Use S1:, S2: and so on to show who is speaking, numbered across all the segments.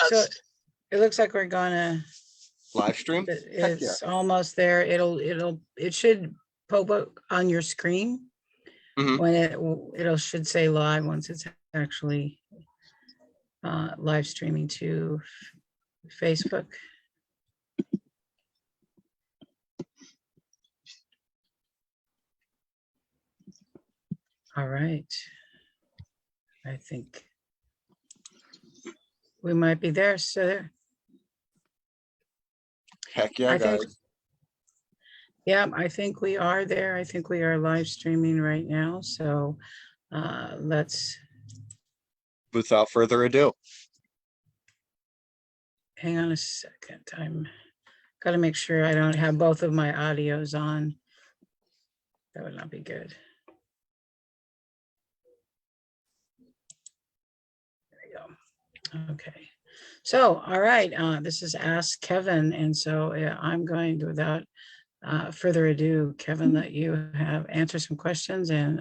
S1: So
S2: West.
S1: it looks like we're gonna,
S3: Live stream? Heck yeah.
S1: it's almost there. It should pop up on your screen.
S3: Mhm.
S1: When it'll should say live once it's actually live streaming to Facebook. All right. I think we might be there, sir.
S3: Heck yeah,
S1: I
S3: guys.
S1: think, yeah, I think we are there. I think we are live streaming right now. So let's
S3: Without further ado.
S1: hang on a second. I'm got to make sure I don't have both of my audios on. That would not be good. There we go. Okay. So, all right, this is Ask Kevin. And so I'm going to, without further ado, Kevin, let you have answer some questions. And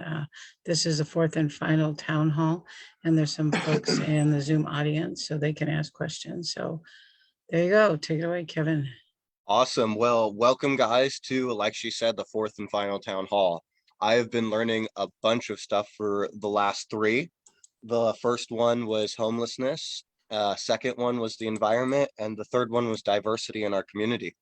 S1: this is the fourth and final town hall. And there's some folks in the Zoom audience so they can ask questions. So there you go. Take it away, Kevin.
S3: Awesome. Well, welcome guys to, like she said, the fourth and final town hall. I have been learning a bunch of stuff for the last three. The first one was homelessness. Second one was the environment. And the third one was diversity in our community.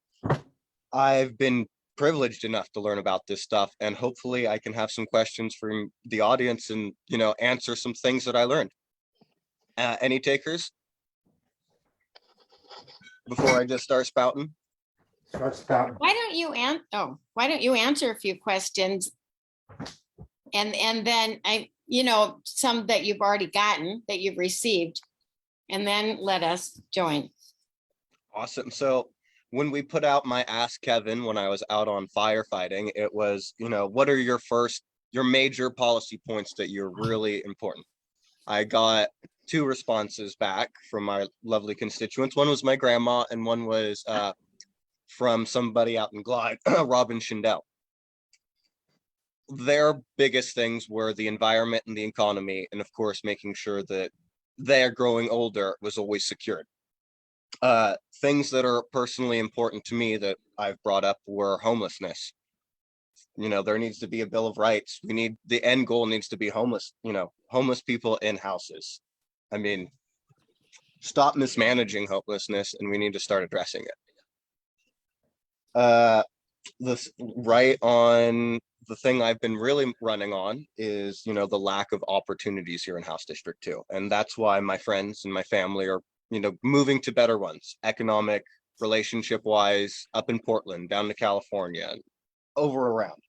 S3: I've been privileged enough to learn about this stuff, and hopefully I can have some questions from the audience and, you know, answer some things that I learned. Any takers? Before I just start spouting?
S4: Why don't you answer a few questions? And then some that you've already gotten, that you've received, and then let us join.
S3: Awesome. So when we put out my Ask Kevin, when I was out on firefighting, it was, you know, what are your major policy points that you're really important? I got two responses back from my lovely constituents. One was my grandma and one was from somebody out in Glide, Robin Schindel. Their biggest things were the environment and the economy, and of course, making sure that they're growing older was always secured. Things that are personally important to me that I've brought up were homelessness. You know, there needs to be a Bill of Rights. The end goal needs to be homeless people in houses. I mean, stop mismanaging hopelessness, and we need to start addressing it. The thing I've been really running on is, you know, the lack of opportunities here in House District 2. And that's why my friends and my family are, you know, moving to better ones, economic, relationship wise, up in Portland, down to California, over around.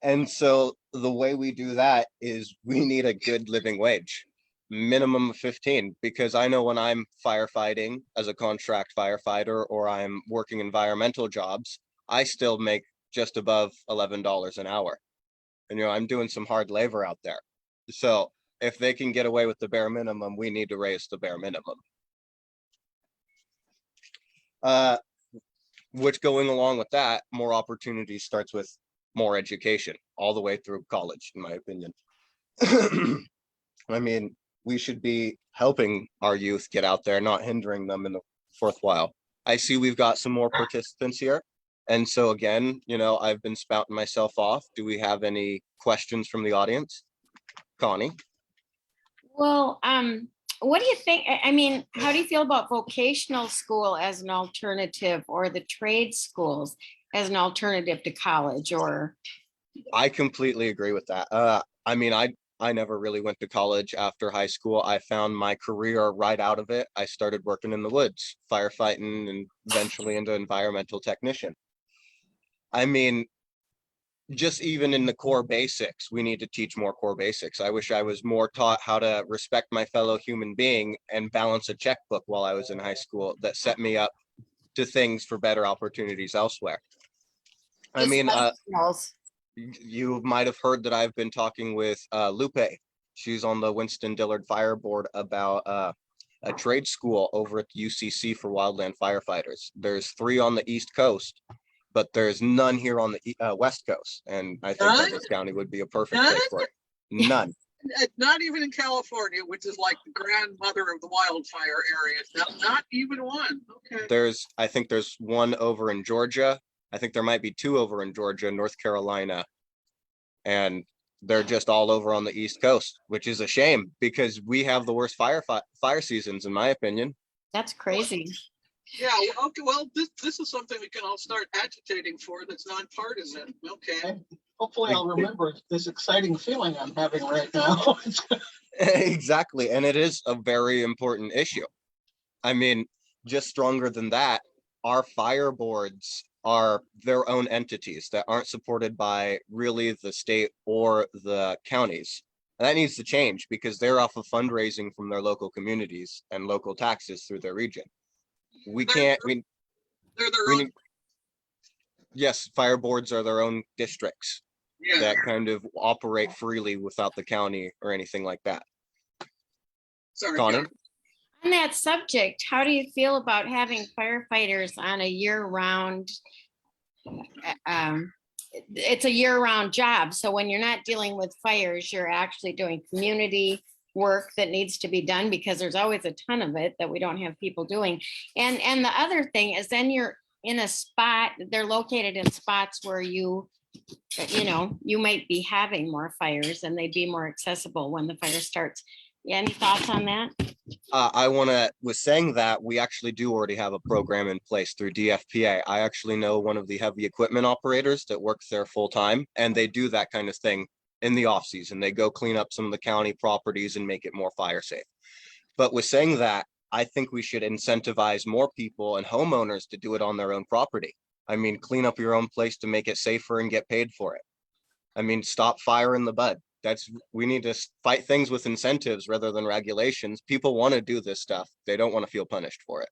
S3: And so the way we do that is we need a good living wage, minimum of 15, because I know when I'm firefighting as a contract firefighter or I'm working environmental jobs, I still make just above $11 an hour. And, you know, I'm doing some hard labor out there. So if they can get away with the bare minimum, we need to raise the bare minimum. Which, going along with that, more opportunities starts with more education all the way through college, in my opinion. I mean, we should be helping our youth get out there, not hindering them in the worthwhile. I see we've got some more participants here. And so again, you know, I've been spouting myself off. Do we have any questions from the audience? Connie?
S4: Well, what do you think? I mean, how do you feel about vocational school as an alternative, or the trade schools as an alternative to college? Or
S3: I completely agree with that. I mean, I never really went to college after high school. I found my career right out of it. I started working in the woods, firefighting, and eventually into environmental technician. I mean, just even in the core basics, we need to teach more core basics. I wish I was more taught how to respect my fellow human being and balance a checkbook while I was in high school. That set me up to things for better opportunities elsewhere. I mean, you might have heard that I've been talking with Lupe. She's on the Winston Dillard Fire Board about a trade school over at the UCC for wildland firefighters. There's 3 on the East Coast, but there's none here on the West Coast. And I think Douglas County would be a perfect place for it. None.
S2: Not even in California, which is like the grandmother of the wildfire areas. Not even one. Okay.
S3: I think there's one over in Georgia. I think there might be two over in Georgia, North Carolina. And they're just all over on the East Coast, which is a shame because we have the worst fire seasons, in my opinion.
S4: That's crazy.
S2: Yeah. Okay. Well, this is something we can all start agitating for. That's nonpartisan. Okay.
S5: Hopefully I'll remember this exciting feeling I'm having right now.
S3: Exactly. And it is a very important issue. I mean, just stronger than that, our fire boards are their own entities that aren't supported by really the state or the counties. And that needs to change because they're off of fundraising from their local communities and local taxes through their region. We can't,
S2: They're their own.
S3: Yes, fire boards are their own districts
S2: Yeah.
S3: that kind of operate freely without the county or anything like that.
S2: Sorry.
S3: Connie?
S2: Karen.
S4: On that subject, how do you feel about having firefighters on a year-round? It's a year-round job, so when you're not dealing with fires, you're actually doing community work that needs to be done because there's always a ton of it that we don't have people doing. And the other thing is then you're in a spot, they're located in spots where you might be having more fires and they'd be more accessible when the fire starts. Yeah, any thoughts on that?
S3: Was saying that we actually do already have a program in place through DFPA. I actually know one of the heavy equipment operators that works there full time, and they do that kind of thing in the off season. They go clean up some of the county properties and make it more fire safe. But with saying that, I think we should incentivize more people and homeowners to do it on their own property. I mean, clean up your own place to make it safer and get paid for it. I mean, stop fire in the bud. We need to fight things with incentives rather than regulations. People want to do this stuff. They don't want to feel punished for it.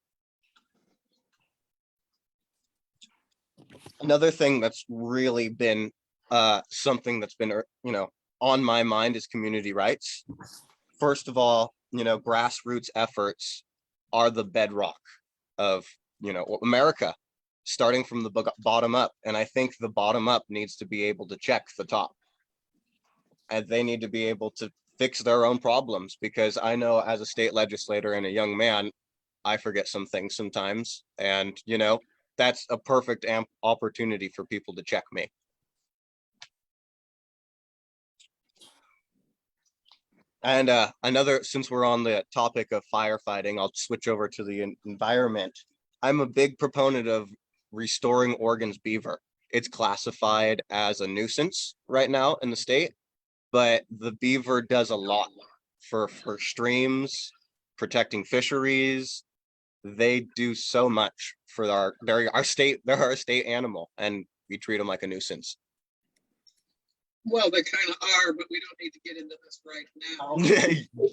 S3: Another thing that's really been something that's been, on my mind is community rights. First of all, grassroots efforts are the bedrock of, America, starting from the bottom up. And I think the bottom up needs to be able to check the top. And they need to be able to fix their own problems, because I know as a state legislator and a young man, I forget some things sometimes. And, that's a perfect opportunity for people to check me. And since we're on the topic of firefighting, I'll switch over to the environment. I'm a big proponent of restoring Oregon's beaver. It's classified as a nuisance right now in the state, but the beaver does a lot for streams, protecting fisheries. They do so much for they're our state animal, and we treat them like a nuisance.
S2: Well, they kind of are, but we don't need to get into this right now.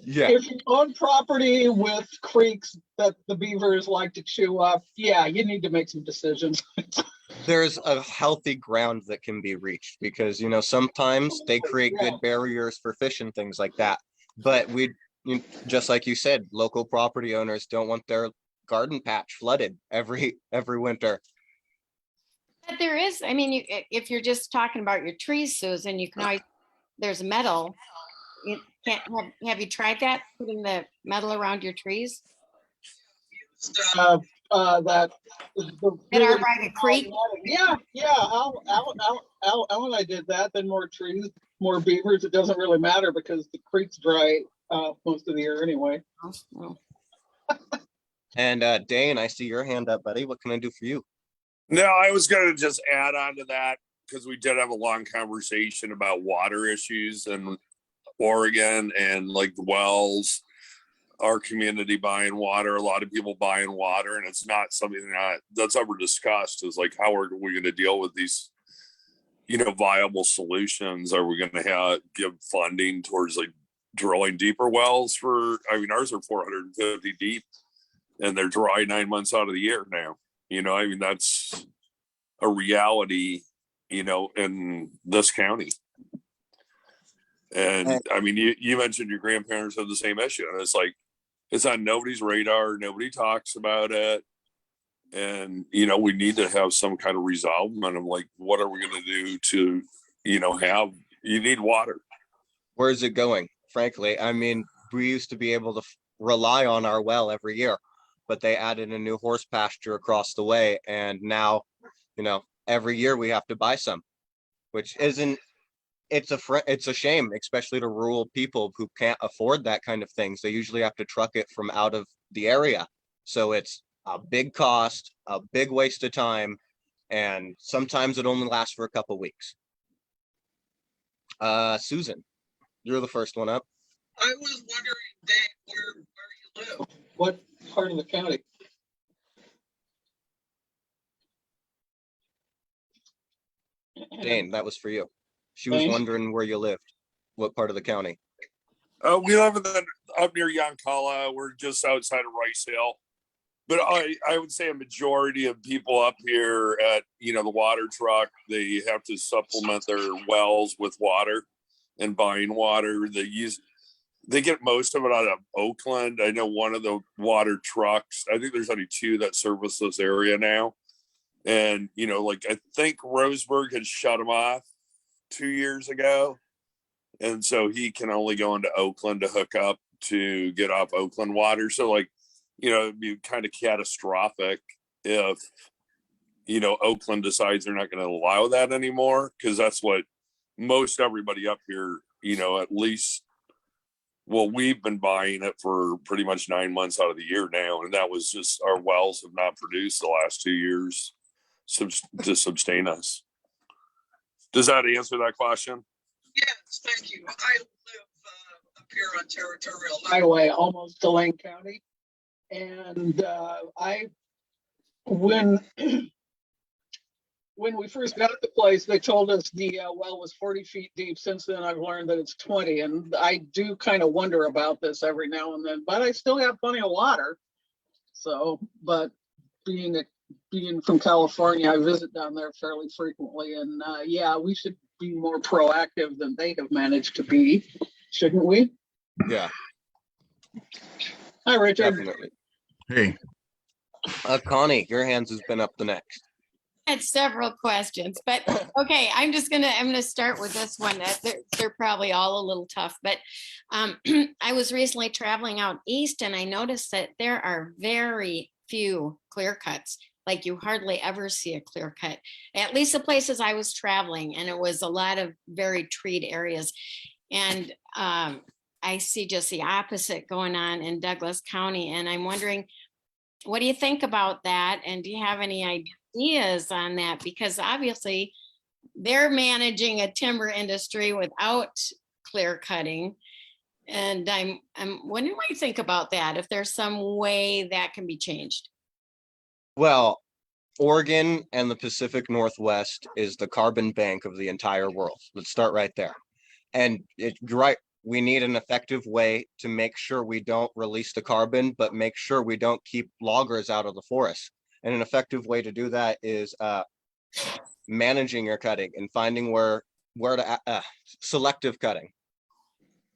S3: Yeah.
S5: If you own property with creeks that the beavers like to chew up, yeah, you need to make some decisions.
S3: There's a healthy ground that can be reached because, sometimes they create good barriers for fish and things like that. But just like you said, local property owners don't want their garden patch flooded every winter.
S4: But there is, if you're just talking about your trees, Susan, you can always, there's metal. You can't have you tried that? Putting the metal around your trees?
S5: That
S4: are by the creek?
S5: Yeah. Al and I did that. Then more trees, more beavers. It doesn't really matter because the creek's dry most of the year anyway.
S4: Oh.
S3: And Dane, I see your hand up, buddy. What can I do for you?
S6: No, I was going to just add on to that because we did have a long conversation about water issues in Oregon and like the wells, our community buying water, a lot of people buying water, and it's not something that's ever discussed is like, how are we going to deal with these, viable solutions? Are we going to give funding towards like drilling deeper wells ours are 450 deep and they're dry 9 months out of the year now. That's a reality, in this county. And you mentioned your grandparents have the same issue. And it's like, it's on nobody's radar. Nobody talks about it. And, we need to have some kind of resolvement of like, what are we going to do to, you need water.
S3: Where is it going? frankly. I mean, we used to be able to rely on our well every year, but they added a new horse pasture across the way. And now, every year we have to buy some, which isn't, it's a shame, especially to rural people who can't afford that kind of things. They usually have to truck it from out of the area. So it's a big cost, a big waste of time, and sometimes it only lasts for a couple weeks. Susan, you're the first one up.
S2: I was wondering, Dave, where you live.
S5: What part of the county?
S3: Dane, that was for you. She was
S5: Dane?
S3: wondering where you lived, what part of the county.
S6: We live up near Yoncalla. We're just outside of Rice Hill. But I would say a majority of people up here at, the water truck, they have to supplement their wells with water and buying water. They get most of it out of Oakland. I know one of the water trucks, I think there's only 2 that service this area now. And, I think Roseburg had shut them off 2 years ago. And so he can only go into Oakland to hook up to get off Oakland water. So it'd be kind of catastrophic if, Oakland decides they're not going to allow that anymore. Cause that's what most everybody up here, at least, well, we've been buying it for pretty much 9 months out of the year now. And that was just, our wells have not produced the last 2 years to sustain us. Does that answer that question?
S2: Yes, thank you. I live up here on territorial.
S5: Highway, almost to Lane County. And when we first got the place, they told us the well was 40 feet deep. Since then, I've learned that it's 20. And I do kind of wonder about this every now and then, but I still have plenty of water. So, but being from California, I visit down there fairly frequently. And yeah, we should be more proactive than they have managed to be, shouldn't we?
S3: Yeah,
S5: Hi, Richard.
S3: definitely.
S7: Hey,
S3: Connie, your hands has been up the next.
S4: Had several questions, but okay, I'm gonna start with this one. They're probably all a little tough, but I was recently traveling out east and I noticed that there are very few clear cuts. Like you hardly ever see a clear cut, at least the places I was traveling, and it was a lot of very treed areas. And I see just the opposite going on in Douglas County. And I'm wondering, what do you think about that? And do you have any ideas on that? Because obviously they're managing a timber industry without clear cutting. And I'm wondering what you think about that, if there's some way that can be changed.
S3: Well, Oregon and the Pacific Northwest is the carbon bank of the entire world. Let's start right there. And you're right. We need an effective way to make sure we don't release the carbon, but make sure we don't keep loggers out of the forest. And an effective way to do that is managing your cutting and finding where to selective cutting.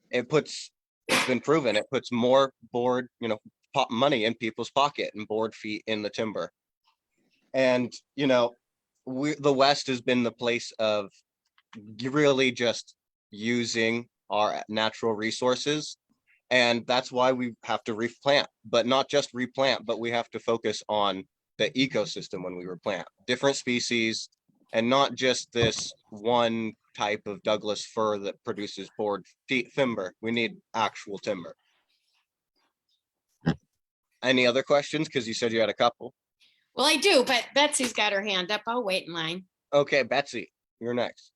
S3: It's been proven, it puts more board, money in people's pocket and board feet in the timber. And, the West has been the place of really just using our natural resources. And that's why we have to replant, but not just replant, but we have to focus on the ecosystem when we replant different species and not just this one type of Douglas fir that produces board timber. We need actual timber. Any other questions? Because you said you had a couple.
S4: Well, I do, but Betsy's got her hand up. I'll wait in line.
S3: Okay, Betsy, you're next.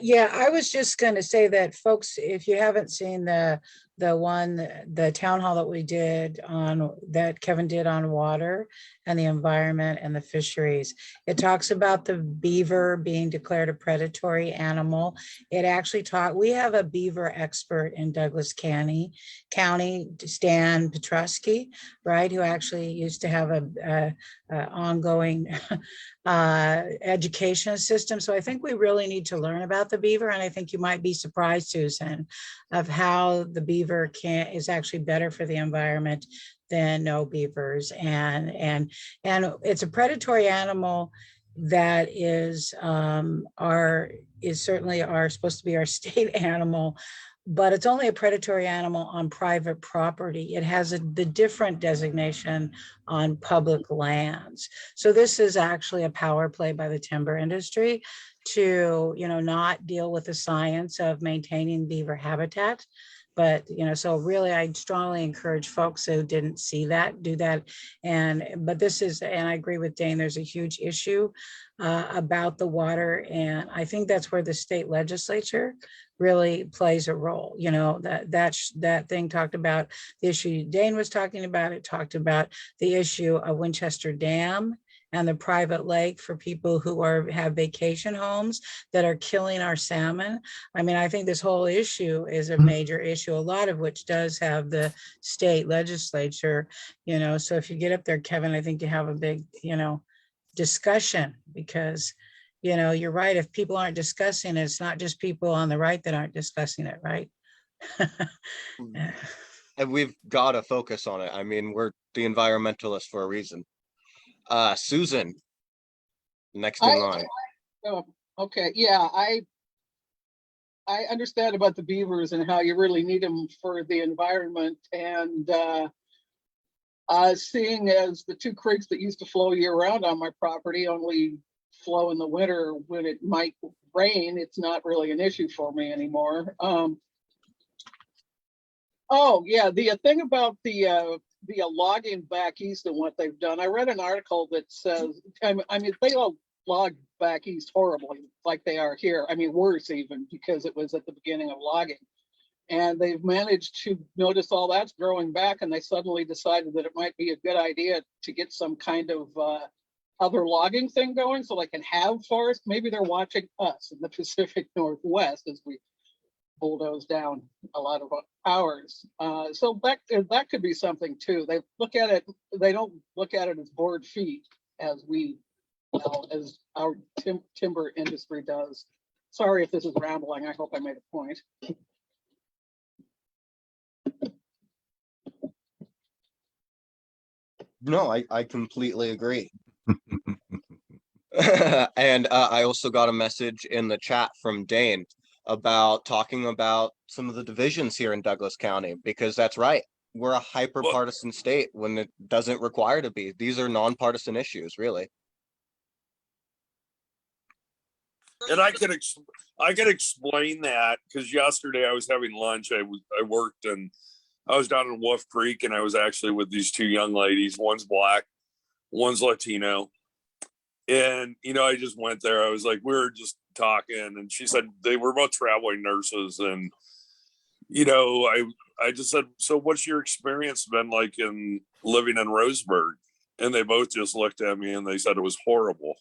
S1: Yeah, I was just going to say that, folks, if you haven't seen the town hall that we did that Kevin did on water and the environment and the fisheries, it talks about the beaver being declared a predatory animal. It actually we have a beaver expert in Douglas County, Stan Petrusky, right, who actually used to have a ongoing education system. So I think we really need to learn about the beaver, and I think you might be surprised, Susan, of how the beaver is actually better for the environment than no beavers. And it's a predatory animal that is certainly supposed to be our state animal, but it's only a predatory animal on private property. It has the different designation on public lands. So this is actually a power play by the timber industry to, not deal with the science of maintaining beaver habitat. But, so really, I strongly encourage folks who didn't see that, do that. But this is, and I agree with Dane, there's a huge issue about the water. And I think that's where the state legislature really plays a role. That thing talked about the issue Dane was talking about. It talked about the issue of Winchester Dam and the private lake for people who have vacation homes that are killing our salmon. I mean, I think this whole issue is a major issue, a lot of which does have the state legislature, so if you get up there, Kevin, I think you have a big, discussion, because, you're right. If people aren't discussing it, it's not just people on the right that aren't discussing it, right?
S3: And we've got to focus on it. I mean, we're the environmentalists for a reason. Susan, next in line.
S5: Oh, okay, yeah, I understand about the beavers and how you really need them for the environment, and seeing as the two creeks that used to flow year round on my property only flow in the winter when it might rain, it's not really an issue for me anymore. Oh yeah, the thing about the logging back east and what they've done. I read an article that says, I mean, they all log back east horribly, like they are here. I mean, worse even, because it was at the beginning of logging. And they've managed to notice all that's growing back, and they suddenly decided that it might be a good idea to get some kind of other logging thing going so they can have forest. Maybe they're watching us in the Pacific Northwest as we bulldoze down a lot of ours. So that could be something too. They look at it, they don't look at it as board feet as as our timber industry does. Sorry if this is rambling. I hope I made a point.
S3: No, I completely agree. And I also got a message in the chat from Dane about talking about some of the divisions here in Douglas County, because that's right. We're a hyper-partisan state when it doesn't require to be. These are nonpartisan issues, really.
S6: And I could explain that because yesterday I was having lunch. I worked and I was down in Wolf Creek, and I was actually with these two young ladies. One's Black, one's Latino. And, I just went there. I was like, we were just talking, and she said they were both traveling nurses. And, I just said, so what's your experience been like in living in Roseburg? And they both just looked at me and they said it was horrible.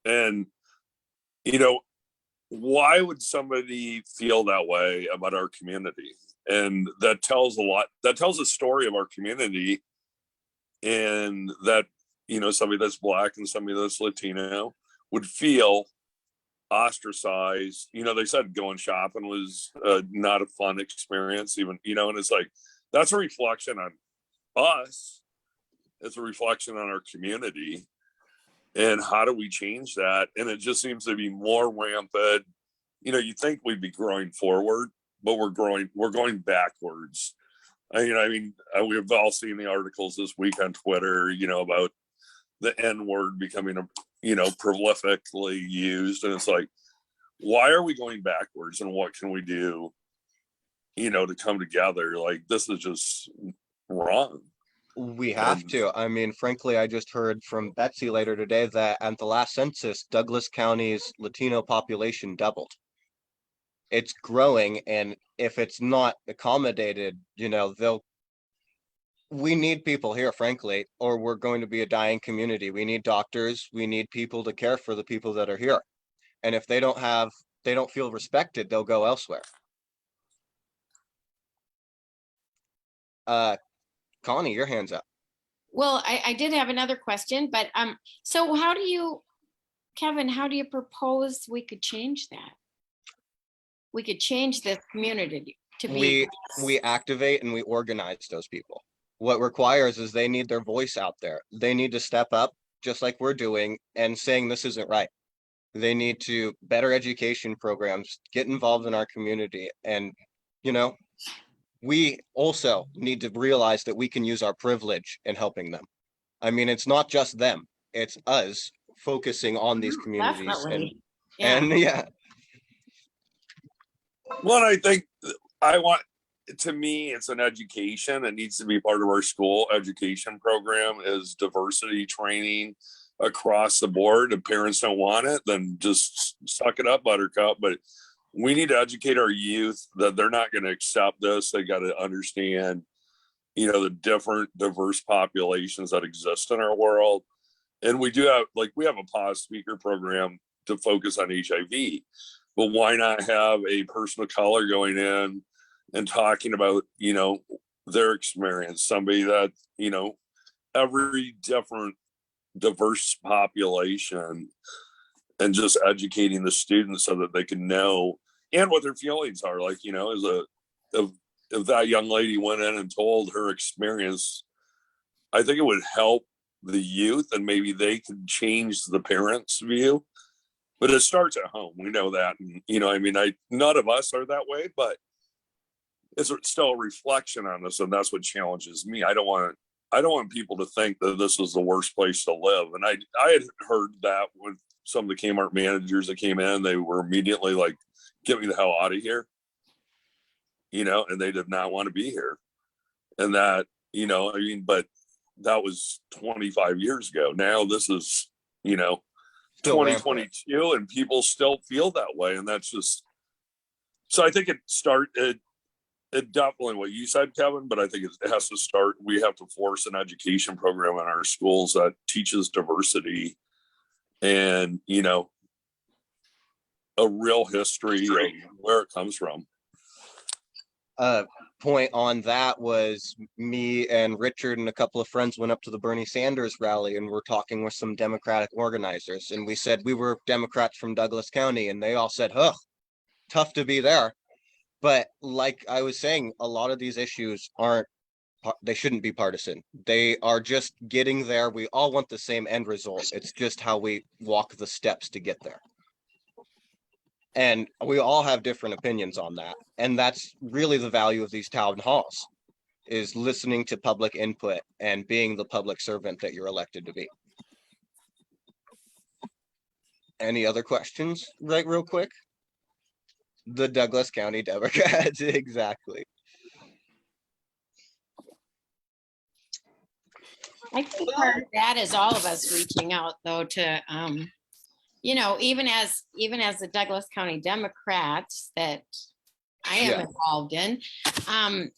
S6: And, why would somebody feel that way about our community? And that tells a lot. That tells a story of our community, and that, somebody that's Black and somebody that's Latino would feel ostracized. They said going shopping was not a fun experience even, and it's like, that's a reflection on us. It's a reflection on our community. And how do we change that? And it just seems to be more rampant. You think we'd be growing forward, but we're going backwards. We've all seen the articles this week on Twitter, about the N word becoming prolifically used. And it's like, why are we going backwards, and what can we do, to come together? Like, this is just wrong.
S3: We have to. I mean, frankly, I just heard from Betsy later today that at the last census, Douglas County's Latino population doubled. It's growing, and if it's not accommodated, we need people here, frankly, or we're going to be a dying community. We need doctors. We need people to care for the people that are here. And if they don't feel respected, they'll go elsewhere. Connie, your hand's up.
S4: Well, I did have another question, but so Kevin, how do you propose we could change that? We could change this community to be.
S3: We activate and we organize those people. What requires is they need their voice out there. They need to step up just like we're doing, and saying this isn't right. They need to better education programs, get involved in our community. And, you know, we also need to realize that we can use our privilege in helping them. I mean, it's not just them, it's us focusing on these communities.
S4: Definitely.
S3: And yeah,
S6: Well, I think to me, it's an education. It needs to be part of our school education program is diversity training across the board. If parents don't want it, then just suck it up, buttercup. But we need to educate our youth that they're not going to accept this. They got to understand, the different diverse populations that exist in our world. And we have a pause speaker program to focus on HIV, but why not have a person of color going in and talking about, their experience, somebody that, every different diverse population, and just educating the students so that they can know and what their feelings are like, if that young lady went in and told her experience, I think it would help the youth and maybe they could change the parents' view. But it starts at home. We know that. And, none of us are that way, but it's still a reflection on us. And that's what challenges me. I don't want people to think that this is the worst place to live. And I had heard that when some of the Kmart managers that came in, they were immediately like, get me the hell out of here. And they did not want to be here. And that, but that was 25 years ago. Now this is,
S3: still
S6: 2022 and people still feel that way. And that's just, so I think it definitely what you said, Kevin, but I think it has to start. We have to force an education program in our schools that teaches diversity and, a real history of where it comes from.
S3: Point on that was me and Richard and a couple of friends went up to the Bernie Sanders rally and we're talking with some Democratic organizers. And we said we were Democrats from Douglas County and they all said, tough to be there. But like I was saying, a lot of these issues they shouldn't be partisan. They are just getting there. We all want the same end result. It's just how we walk the steps to get there. And we all have different opinions on that. And that's really the value of these town halls, is listening to public input and being the public servant that you're elected to be. Any other questions, real quick? The Douglas County Democrats, exactly.
S4: I think part of that is all of us reaching out though to, even as the Douglas County Democrats that I am involved in, I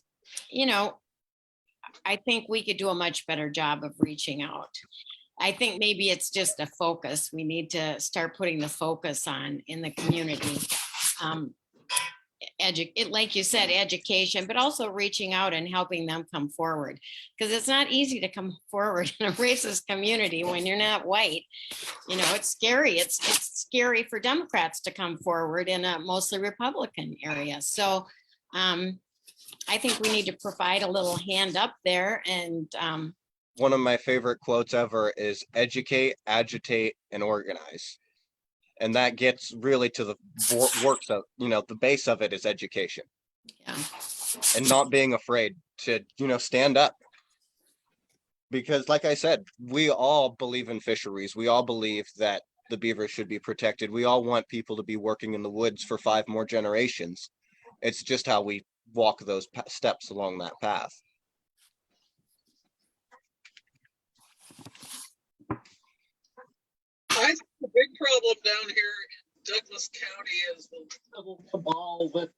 S4: think we could do a much better job of reaching out. I think maybe it's just a focus. We need to start putting the focus on in the community. Like you said, education, but also reaching out and helping them come forward. Because it's not easy to come forward in a racist community when you're not white. It's scary. It's scary for Democrats to come forward in a mostly Republican area. So I think we need to provide a little hand up there. And
S3: one of my favorite quotes ever is educate, agitate, and organize. And that gets really to the works of, the base of it is education.
S4: Yeah.
S3: And not being afraid to, stand up. Because like I said, we all believe in fisheries. We all believe that the beavers should be protected. We all want people to be working in the woods for 5 more generations. It's just how we walk those steps along that path.
S2: I think the big problem down here in Douglas County is the
S5: Little cabal that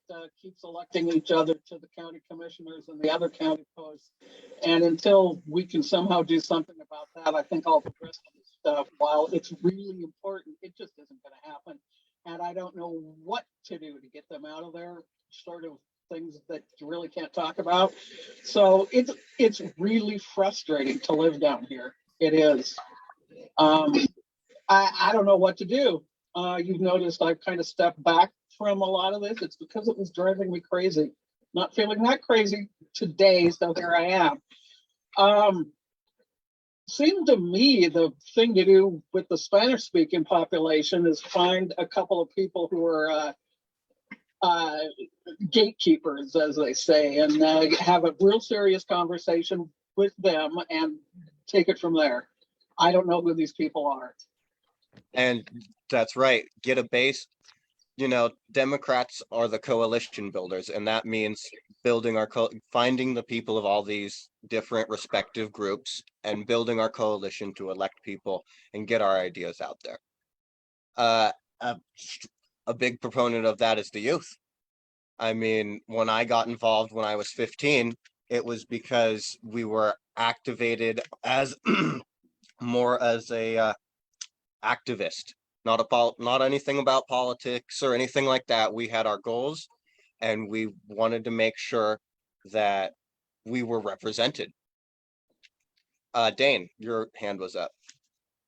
S5: keeps electing each other to the county commissioners and the other county posts. And until we can somehow do something about that, I think all the rest of this stuff, while it's really important, it just isn't going to happen. And I don't know what to do to get them out of there, sort of things that you really can't talk about. So it's really frustrating to live down here. It is. I don't know what to do. You've noticed I've kind of stepped back from a lot of this. It's because it was driving me crazy. Not feeling that crazy today, so here I am. seemed to me the thing to do with the Spanish speaking population is find a couple of people who are gatekeepers, as they say, and have a real serious conversation with them and take it from there. I don't know who these people are.
S3: And that's right. Get a base. You know, Democrats are the coalition builders, and that means building finding the people of all these different respective groups and building our coalition to elect people and get our ideas out there. A big proponent of that is the youth. I mean, when I got involved when I was 15, it was because we were activated as more as a activist, not anything about politics or anything like that. We had our goals and we wanted to make sure that we were represented. Dane, your hand was up.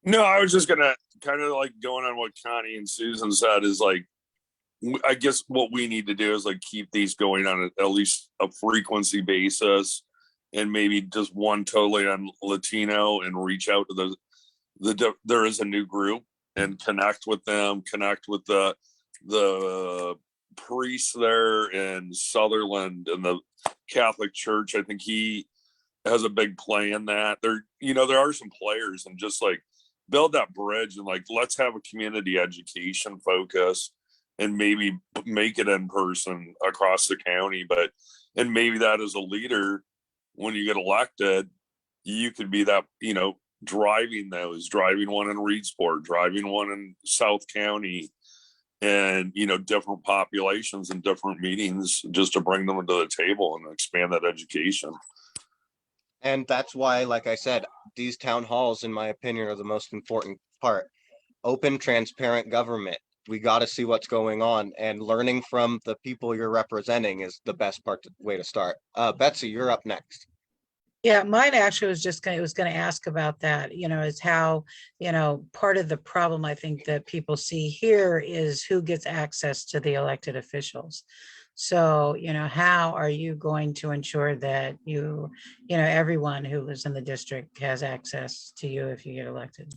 S6: No, I was just gonna kind of like going on what Connie and Susan said is like, I guess what we need to do is like keep these going on at least a frequency basis, and maybe just one totally on Latino and reach out to there is a new group and connect with them, connect with the priest there in Sutherland and the Catholic Church. I think he has a big play in that. There are some players, and just like build that bridge and like let's have a community education focus and maybe make it in person across the county. And maybe that as a leader, when you get elected, you could be that, driving one in Reedsport, driving one in South County, and, different populations and different meetings just to bring them to the table and expand that education.
S3: And that's why, like I said, these town halls, in my opinion, are the most important part. Open, transparent government. We got to see what's going on, and learning from the people you're representing is the best way to start. Betsy, you're up next.
S1: Yeah, mine actually was going to ask about that, is how, part of the problem I think that people see here is who gets access to the elected officials. So, how are you going to ensure that everyone who lives in the district has access to you if you get elected?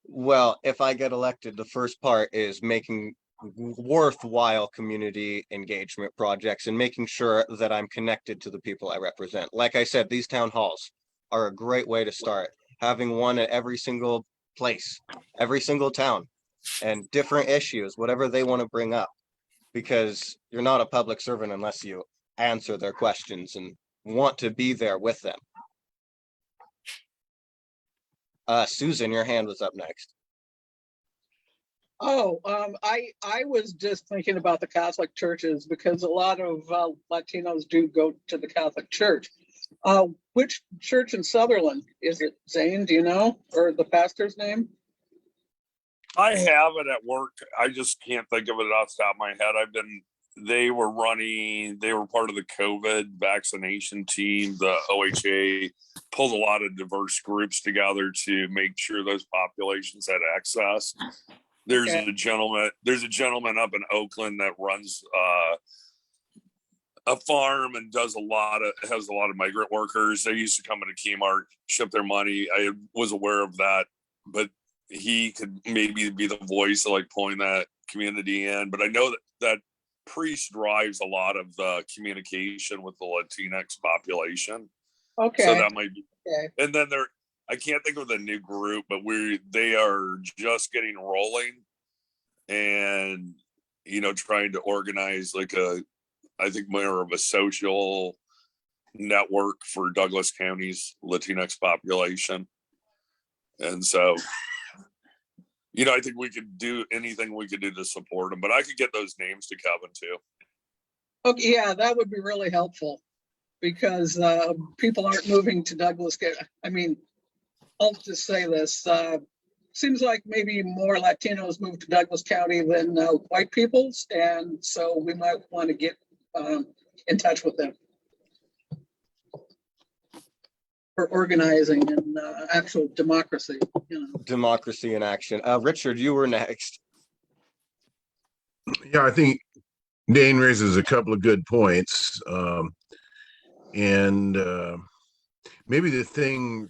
S3: Well, if I get elected, the first part is making worthwhile community engagement projects and making sure that I'm connected to the people I represent. Like I said, these town halls are a great way to start. Having one at every single place, every single town, and different issues, whatever they want to bring up, because you're not a public servant unless you answer their questions and want to be there with them. Susan, your hand was up next.
S5: Oh, I was just thinking about the Catholic churches because a lot of Latinos do go to the Catholic Church. Which church in Sutherland? Is it Zane, do you know? Or the pastor's name?
S6: I have it at work. I just can't think of it off the top of my head. They were part of the COVID vaccination team. The OHA pulled a lot of diverse groups together to make sure those populations had access. There's a gentleman up in Oakland that runs a farm and has a lot of migrant workers. They used to come into Kmart, ship their money. I was aware of that, but he could maybe be the voice of like pulling that community in. But I know that priest drives a lot of the communication with the Latinx population.
S5: Okay.
S6: So that might be.
S5: Okay.
S6: And then I can't think of the new group, but they are just getting rolling and, trying to organize I think more of a social network for Douglas County's Latinx population. And so, I think we could do anything we could do to support them, but I could get those names to Kevin too.
S5: Okay, yeah, that would be really helpful because people aren't moving to Douglas County. I mean, I'll just say this. Seems like maybe more Latinos move to Douglas County than white people's. And so we might want to get in touch with them for organizing and actual democracy.
S3: Democracy in action. Richard, you were next.
S7: Yeah, I think Dane raises a couple of good points. And maybe the thing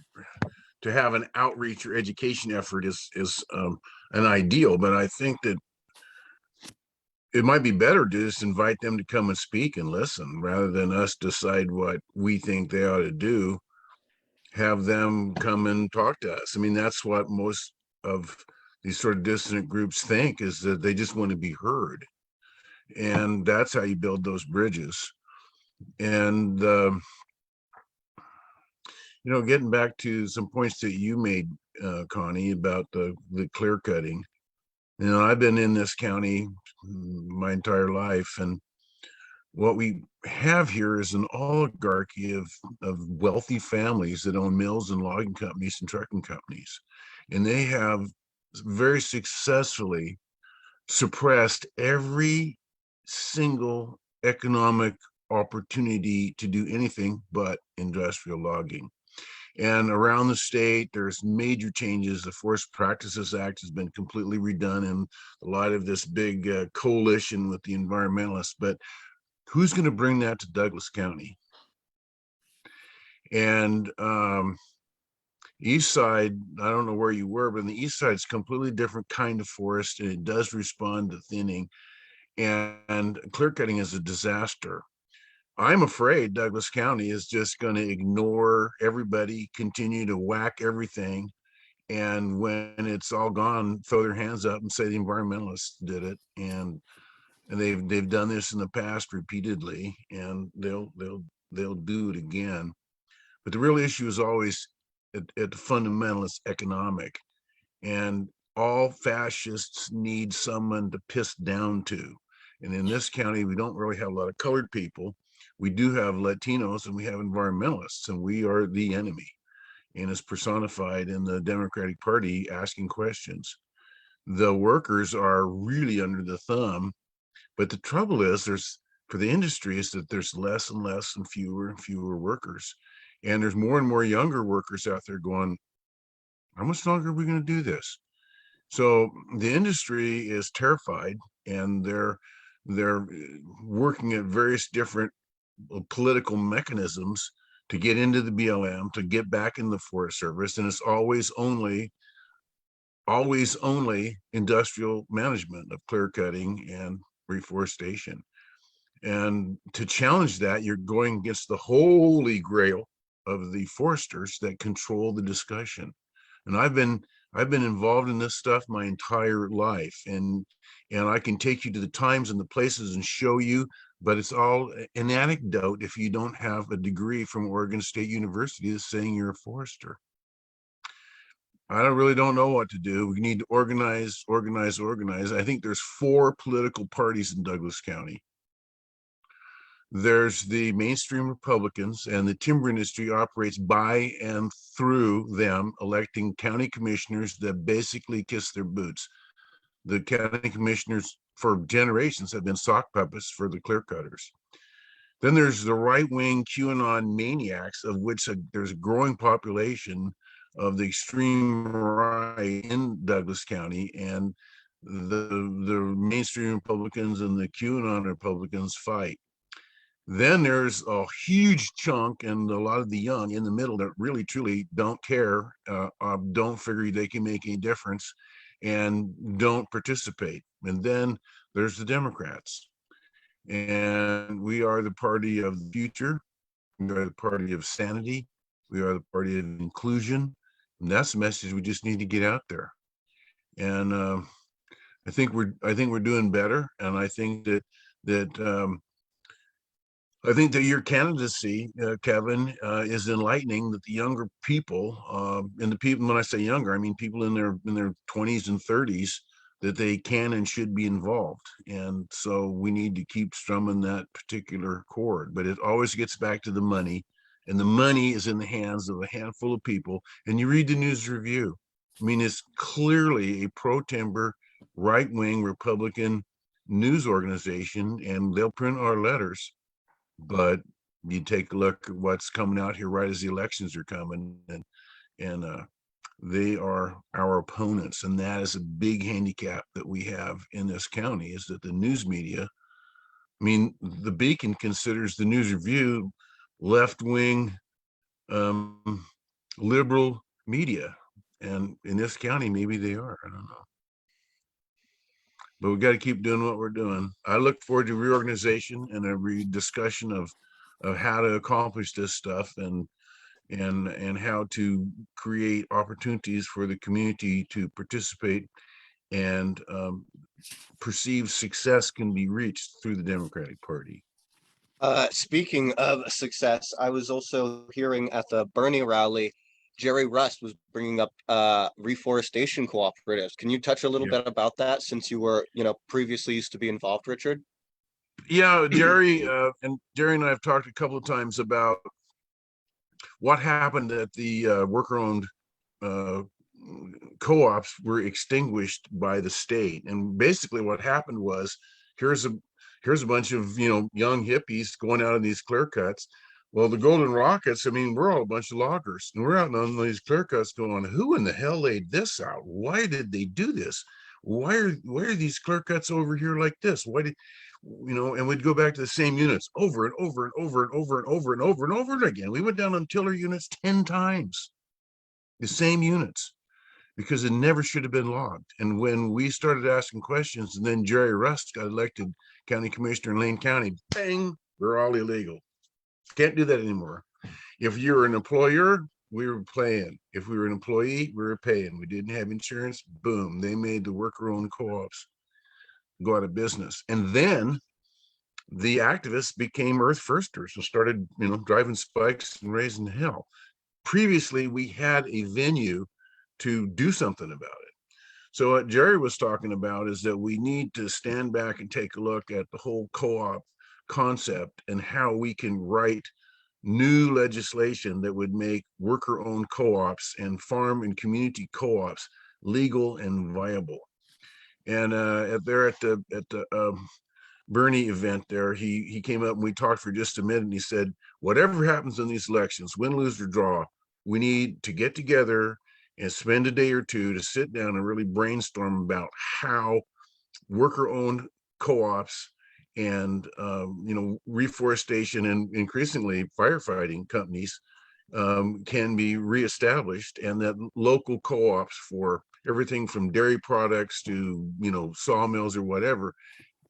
S7: to have an outreach or education effort is an ideal, but I think that it might be better to just invite them to come and speak and listen rather than us decide what we think they ought to do. Have them come and talk to us. I mean, that's what most of these sort of dissident groups think, is that they just want to be heard. And that's how you build those bridges. And, getting back to some points that you made, Connie, about the clear cutting. I've been in this county my entire life, and what we have here is an oligarchy of wealthy families that own mills and logging companies and trucking companies. And they have very successfully suppressed every single economic opportunity to do anything but industrial logging. And around the state, there's major changes. The Forest Practices Act has been completely redone in a lot of this big coalition with the environmentalists. But who's going to bring that to Douglas County? And east side, I don't know where you were, but in the east side, it's a completely different kind of forest, and it does respond to thinning. And clear cutting is a disaster. I'm afraid Douglas County is just going to ignore everybody, continue to whack everything, and when it's all gone, throw their hands up and say the environmentalists did it. And they've done this in the past repeatedly, and they'll do it again. But the real issue is always at the fundamental, it's economic, and all fascists need someone to piss down to. And in this county, we don't really have a lot of colored people. We do have Latinos, and we have environmentalists, and we are the enemy. And it's personified in the Democratic Party asking questions. The workers are really under the thumb. But the trouble is, for the industry, is that there's less and less and fewer workers. And there's more and more younger workers out there going, how much longer are we going to do this? So the industry is terrified, and they're working at various different political mechanisms to get into the BLM, to get back in the Forest Service. And it's always only industrial management of clear cutting and reforestation. And to challenge that, you're going against the holy grail of the foresters that control the discussion. And I've been involved in this stuff my entire life, and I can take you to the times and the places and show you, but it's all an anecdote if you don't have a degree from Oregon State University that's saying you're a forester. I really don't know what to do. We need to organize. I think there's 4 political parties in Douglas County. There's the mainstream Republicans, and the timber industry operates by and through them, electing county commissioners that basically kiss their boots. The county commissioners for generations have been sock puppets for the clear cutters. Then there's the right-wing QAnon maniacs, of which there's a growing population of the extreme right in Douglas County, and the mainstream Republicans and the QAnon Republicans fight. Then there's a huge chunk, and a lot of the young in the middle that really truly don't care, don't figure they can make any difference, and don't participate. And then there's the Democrats, and we are the party of the future. We are the party of sanity. We are the party of inclusion. And that's the message we just need to get out there. And I think we're doing better. And I think that your candidacy, Kevin, is enlightening, that the younger people, and the people, when I say younger, I mean people in their 20s and 30s, that they can and should be involved. And so we need to keep strumming that particular chord. But it always gets back to the money. And the money is in the hands of a handful of people. And you read the News Review. I mean, it's clearly a pro-timber, right-wing Republican news organization, and they'll print our letters. But you take a look at what's coming out here right as the elections are coming, and they are our opponents. And that is a big handicap that we have in this county, is that the news media, I mean, the Beacon considers the News Review left-wing, liberal media. And in this county, maybe they are, I don't know. But we got to keep doing what we're doing. I look forward to reorganization and a discussion of how to accomplish this stuff and how to create opportunities for the community to participate and perceived success can be reached through the Democratic Party.
S3: Speaking of success, I was also hearing at the Bernie rally, Jerry Rust was bringing up reforestation cooperatives. Can you touch a little
S7: Yeah.
S3: bit about that since you were, previously used to be involved, Richard?
S7: Yeah, Jerry and I have talked a couple of times about what happened at the worker-owned co-ops were extinguished by the state. And basically what happened was, here's a bunch of, young hippies going out on these clear cuts. Well, the Golden Rockets, I mean, we're all a bunch of loggers and we're out on these clear cuts going, who in the hell laid this out? Why did they do this? Why are these clear cuts over here like this? Why did, and we'd go back to the same units over and over and over and over and over and over and over again. We went down on tiller units 10 times, the same units, because it never should have been logged. And when we started asking questions, and then Jerry Rust got elected county commissioner in Lane County, bang, we're all illegal. Can't do that anymore. If you're an employer, we were paying. If we were an employee, we were paying. We didn't have insurance, boom, they made the worker-owned co-ops go out of business. And then the activists became earth firsters and started, driving spikes and raising hell. Previously, we had a venue to do something about it. So what Jerry was talking about is that we need to stand back and take a look at the whole co-op concept and how we can write new legislation that would make worker-owned co-ops and farm and community co-ops legal and viable. And at the Bernie event there, he came up and we talked for just a minute and he said, whatever happens in these elections, win, lose, or draw, we need to get together and spend a day or two to sit down and really brainstorm about how worker-owned co-ops and reforestation and increasingly firefighting companies can be reestablished, and that local co-ops for everything from dairy products to sawmills or whatever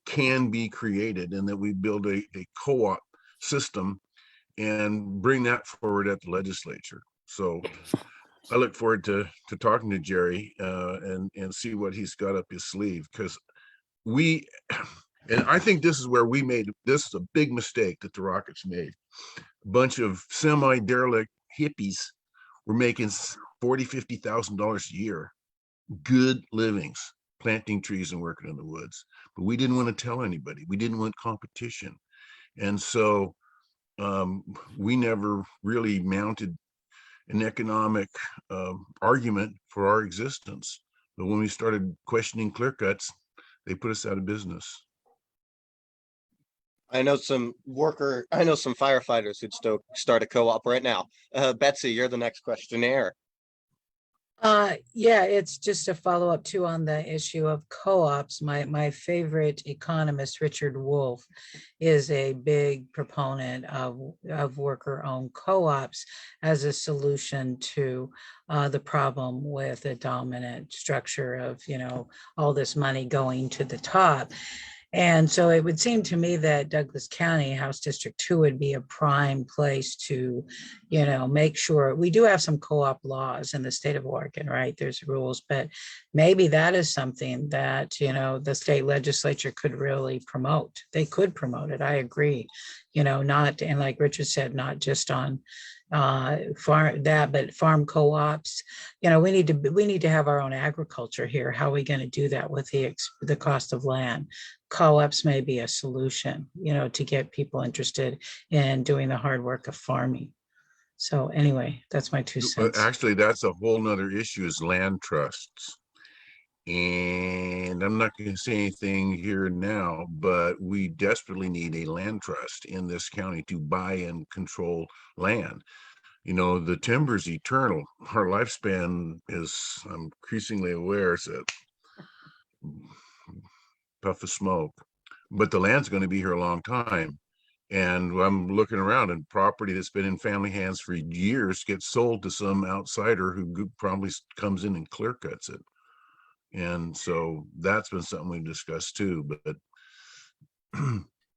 S7: can be created, and that we build a co-op system and bring that forward at the legislature. So I look forward to talking to Jerry and see what he's got up his sleeve, because and I think this is where this is a big mistake that the Rockets made. A bunch of semi-derelict hippies were making $40,000, $50,000 a year, good livings, planting trees and working in the woods. But we didn't want to tell anybody. We didn't want competition. And so we never really mounted an economic argument for our existence. But when we started questioning clear cuts, they put us out of business.
S3: I know some firefighters who'd start a co-op right now. Betsy, you're the next questionnaire.
S1: Yeah, it's just a follow-up too on the issue of co-ops. My favorite economist, Richard Wolff, is a big proponent of worker-owned co-ops as a solution to the problem with a dominant structure of, all this money going to the top. And so it would seem to me that Douglas County, House District 2 would be a prime place to, make sure. We do have some co-op laws in the state of Oregon, right? There's rules, but maybe that is something that, the state legislature could really promote. They could promote it. I agree, not, and like Richard said, not just on but farm co-ops. We need to have our own agriculture here. How are we going to do that with the cost of land? Co-ops may be a solution, to get people interested in doing the hard work of farming. So anyway, that's my 2 cents.
S7: Actually, that's a whole nother issue, is land trusts. And I'm not going to say anything here now, but we desperately need a land trust in this county to buy and control land. The timber's eternal. Our lifespan is, I'm increasingly aware, it's a puff of smoke, but the land's going to be here a long time. And I'm looking around, and property that's been in family hands for years gets sold to some outsider who probably comes in and clear cuts it. And so that's been something we've discussed too, but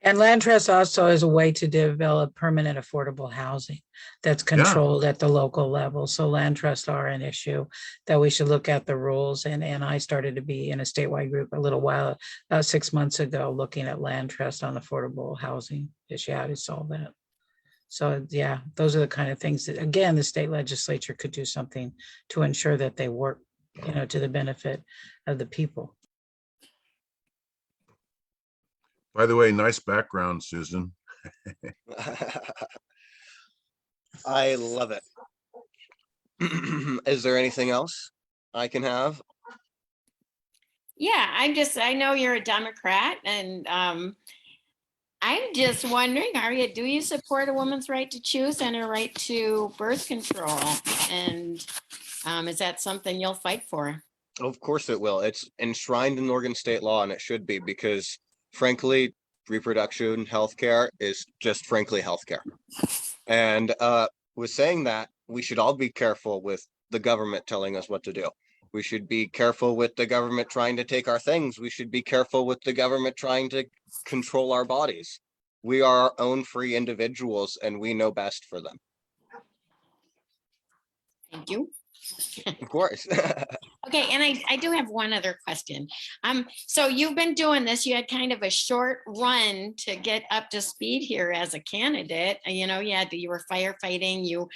S1: And land trust also is a way to develop permanent affordable housing that's controlled at the local level. So land trusts are an issue that we should look at the rules. And I started to be in a statewide group a little while, about 6 months ago, looking at land trust on affordable housing issue, how to solve that. So yeah, those are the kind of things that, again, the state legislature could do something to ensure that they work, to the benefit of the people.
S7: by the way, nice background, Susan.
S3: I love it. Is there anything else I can have?
S4: Yeah, I know you're a Democrat, and I'm just wondering, do you support a woman's right to choose and a right to birth control? And is that something you'll fight for?
S3: Of course it will. It's enshrined in Oregon state law, and it should be, because frankly, reproduction healthcare is just frankly healthcare. And with saying that, we should all be careful with the government telling us what to do. We should be careful with the government trying to take our things. We should be careful with the government trying to control our bodies. We are our own free individuals, and we know best for them.
S4: Thank you.
S3: Of course.
S4: Okay, and I do have one other question. So you've been doing this, you had kind of a short run to get up to speed here as a candidate. You were firefighting, you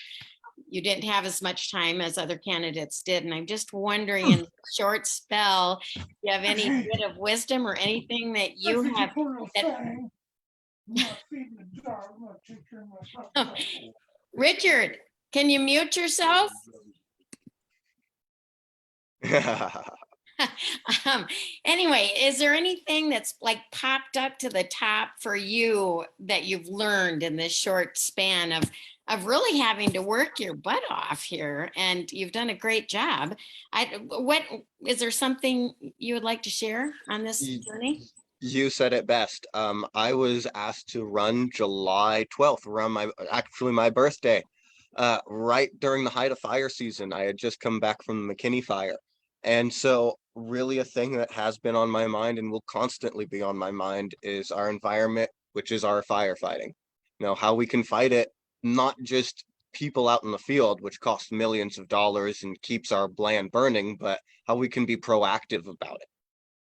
S4: didn't have as much time as other candidates did. And I'm just wondering, in a short spell, do you have any bit of wisdom or anything that you have? Richard, can you mute yourself? Anyway, is there anything that's like popped up to the top for you that you've learned in this short span of really having to work your butt off here? And you've done a great job. What is there something you would like to share on this journey?
S3: You said it best. I was asked to run July 12th, around my birthday, right during the height of fire season. I had just come back from the McKinney fire. And so really a thing that has been on my mind and will constantly be on my mind is our environment, which is our firefighting. How we can fight it, not just people out in the field, which costs millions of dollars and keeps our land burning, but how we can be proactive about it.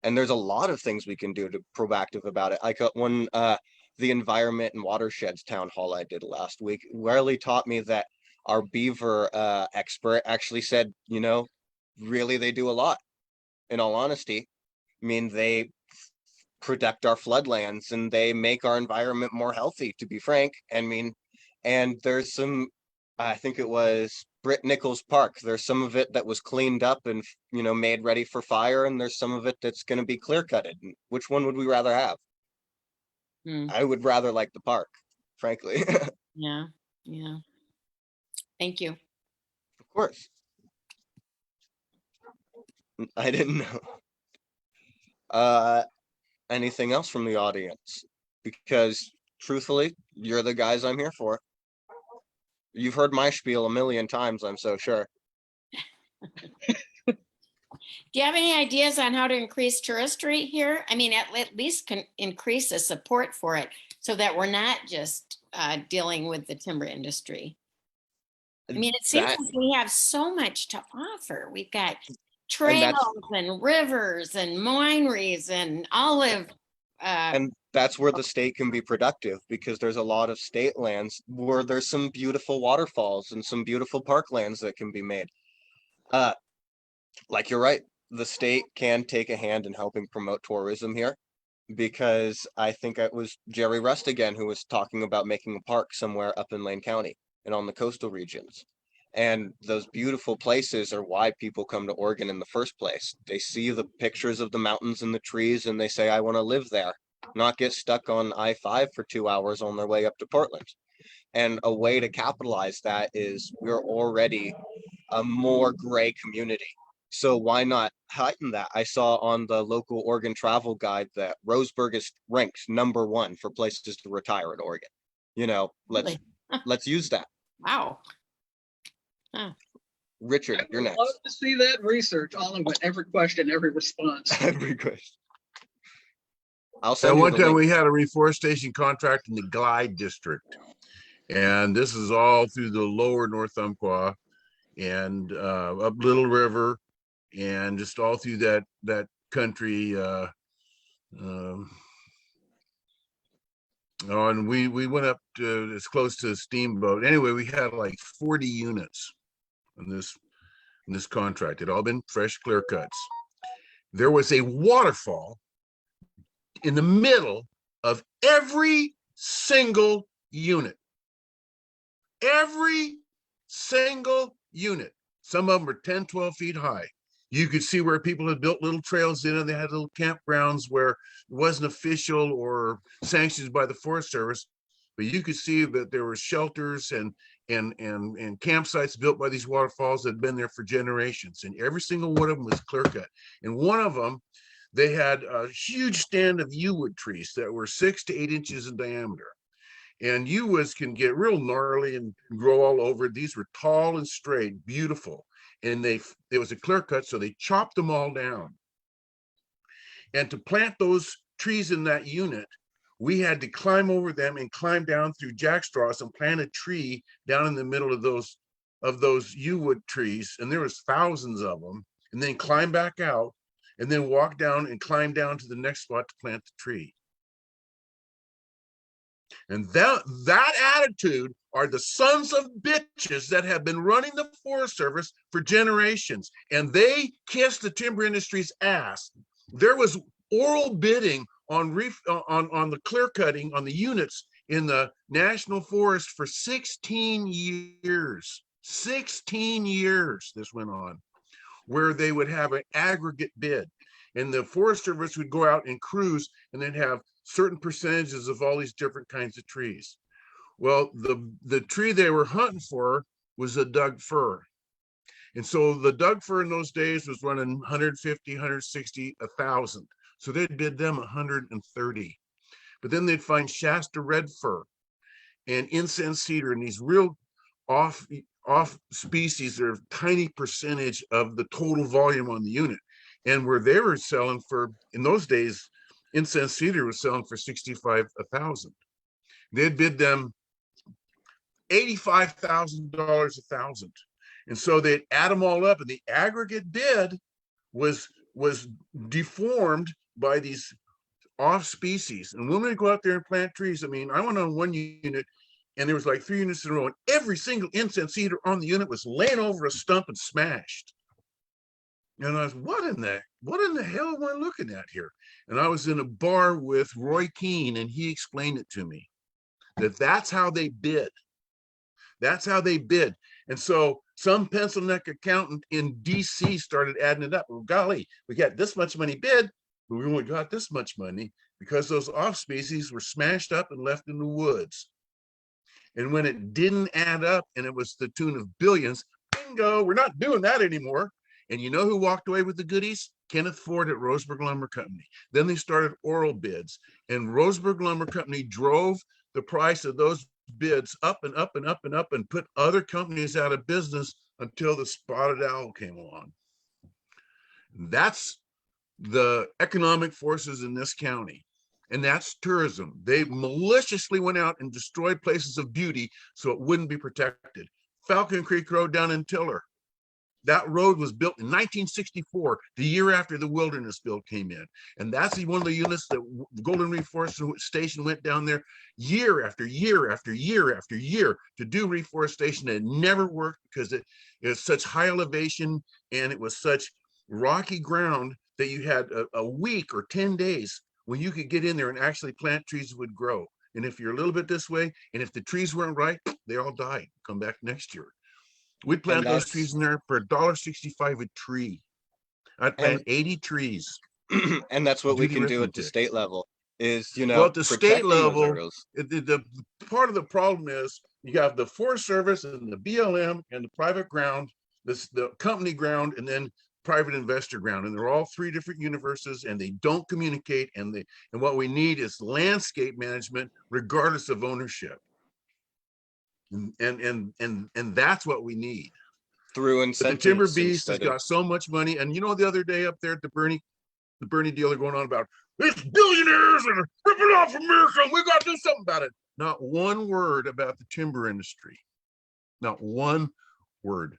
S3: And there's a lot of things we can do to proactive about it. I got one, the environment and watersheds town hall I did last week really taught me that our beaver expert actually said, really they do a lot. In all honesty, they protect our floodlands and they make our environment more healthy, to be frank. And there's some, I think it was Britt Nichols Park. There's some of it that was cleaned up and, made ready for fire. And there's some of it that's going to be clear cutted. Which one would we rather have? I would rather like the park, frankly.
S4: Yeah. Thank you.
S3: Of course. I didn't know. Anything else from the audience? Because truthfully, you're the guys I'm here for. You've heard my spiel a million times, I'm so sure.
S4: Do you have any ideas on how to increase touristry here? At least can increase the support for it so that we're not just dealing with the timber industry. It seems like we have so much to offer. We've got trails and rivers and wineries and olive.
S3: And that's where the state can be productive, because there's a lot of state lands where there's some beautiful waterfalls and some beautiful parklands that can be made. Like you're right, the state can take a hand in helping promote tourism here, because I think it was Jerry Rust again who was talking about making a park somewhere up in Lane County and on the coastal regions. And those beautiful places are why people come to Oregon in the first place. They see the pictures of the mountains and the trees and they say, I want to live there, not get stuck on I-5 for 2 hours on their way up to Portland. And a way to capitalize that is we're already a more gray community. So why not heighten that? I saw on the local Oregon travel guide that Roseburg is ranked #1 for places to retire in Oregon. you know,
S4: Really?
S3: let's use that.
S4: Wow.
S3: Richard,
S5: I
S3: you're
S5: would
S3: next.
S5: love to see that research, all of it, every question, every response.
S3: Every question. I'll
S7: At
S3: send you
S7: one
S3: the
S7: time,
S3: link.
S7: we had a reforestation contract in the Glide District. And this is all through the lower North Umpqua and up Little River and just all through that country. And we went up to as close to Steamboat. Anyway, we had like 40 units in this contract. It had all been fresh clear cuts. There was a waterfall in the middle of every single unit. Every single unit. Some of them were 10, 12 feet high. You could see where people had built little trails in, and they had little campgrounds where it wasn't official or sanctioned by the Forest Service, but you could see that there were shelters and campsites built by these waterfalls that had been there for generations. And every single one of them was clear cut. And one of them, they had a huge stand of yew wood trees that were 6 to 8 inches in diameter. And yew woods can get real gnarly and grow all over. These were tall and straight, beautiful. And it was a clear cut, so they chopped them all down. And to plant those trees in that unit, we had to climb over them and climb down through jackstraws and plant a tree down in the middle of those yew wood trees. And there was thousands of them. And then climb back out and then walk down and climb down to the next spot to plant the tree. And that attitude are the sons of bitches that have been running the Forest Service for generations. And they kissed the timber industry's ass. There was oral bidding on the clear cutting on the units in the National Forest for 16 years. 16 years this went on, where they would have an aggregate bid. And the Forest Service would go out and cruise and then have certain percentages of all these different kinds of trees. Well, the tree they were hunting for was a Doug fir. And so the Doug fir in those days was running 150, 160, 1,000. So they'd bid them 130. But then they'd find Shasta red fir and incense cedar and these real off species that are a tiny percentage of the total volume on the unit. And where they were selling for, in those days, incense cedar was selling for 65 1,000. They'd bid them $85,000 1,000. And so they'd add them all up, and the aggregate bid was deformed by these off species. And when we go out there and plant trees, I mean, I went on one unit and there was like 3 units in a row, and every single incense cedar on the unit was laying over a stump and smashed. And I was, what in the hell am I looking at here? And I was in a bar with Roy Keane, and he explained it to me that's how they bid. That's how they bid. And so some pencil neck accountant in DC started adding it up. Well, golly, we got this much money bid, but we only got this much money because those off species were smashed up and left in the woods. And when it didn't add up and it was the tune of billions, bingo, we're not doing that anymore. And you know who walked away with the goodies? Kenneth Ford at Roseburg Lumber Company. Then they started oral bids, and Roseburg Lumber Company drove the price of those bids up and up and up and up and put other companies out of business until the spotted owl came along. That's the economic forces in this county. And that's tourism. They maliciously went out and destroyed places of beauty so it wouldn't be protected. Falcon Creek Road down in Tiller. That road was built in 1964, the year after the wilderness bill came in. And that's one of the units that Golden Reforestation went down there year after year after year after year to do reforestation. It never worked because it was such high elevation and it was such rocky ground that you had a week or 10 days when you could get in there and actually plant trees that would grow. And if you're a little bit this way, and if the trees weren't right, they all died. Come back next year. We'd plant those trees in there for $1.65 a tree. I'd plant 80 trees.
S3: And that's what we can do at the state level is, you know,
S7: well, at the state level,
S3: the
S7: part of the problem is you have the Forest Service and the BLM and the private ground, the company ground, and then private investor ground. And they're all 3 different universes and they don't communicate. And what we need is landscape management regardless of ownership. And that's what we need.
S3: Through
S7: But the
S3: incentives.
S7: timber beast has
S3: instead of-
S7: got so much money. And you know, the other day up there at the Bernie deal, they're going on about it's billionaires and ripping off America. We got to do something about it. Not one word about the timber industry. Not one word.